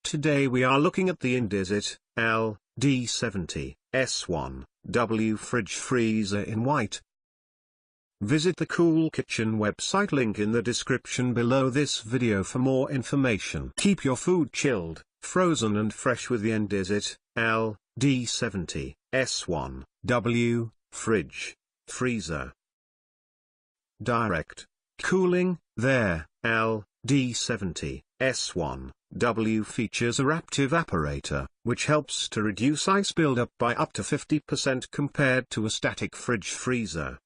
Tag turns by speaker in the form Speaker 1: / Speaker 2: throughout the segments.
Speaker 1: Today we are looking at the Indesit LD70 S1 W fridge freezer in white. Visit the Cool Kitchen website, link in the description below this video for more information. Keep your food chilled, frozen and fresh with the Indesit LD70 S1 W fridge freezer. Direct cooling. Their LD70 S1 W features a wrapped evaporator, which helps to reduce ice buildup by up to 50% compared to a static fridge freezer.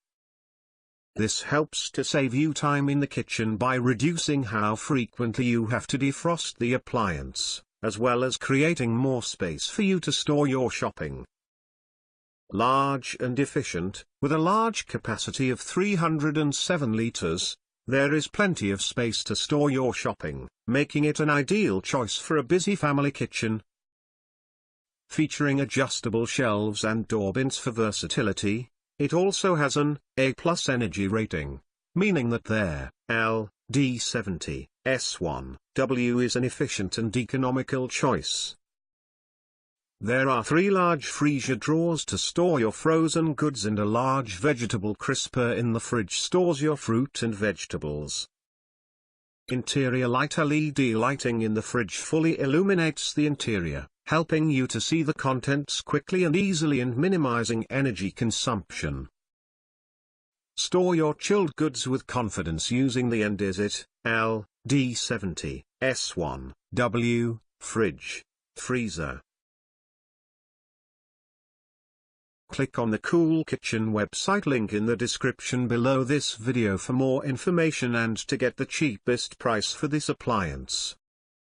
Speaker 1: This helps to save you time in the kitchen by reducing how frequently you have to defrost the appliance, as well as creating more space for you to store your shopping. Large and efficient, with a large capacity of 307 litres, there is plenty of space to store your shopping, making it an ideal choice for a busy family kitchen. Featuring adjustable shelves and door bins for versatility, it also has an A+ energy rating, meaning that their LD70 S1 W is an efficient and economical choice. There are 3 large freezer drawers to store your frozen goods, and a large vegetable crisper in the fridge stores your fruit and vegetables. Interior light LED lighting in the fridge fully illuminates the interior, helping you to see the contents quickly and easily and minimizing energy consumption. Store your chilled goods with confidence using the Indesit LD70 S1 W fridge freezer. Click on the Cool Kitchen website, link in the description below this video for more information and to get the cheapest price for this appliance.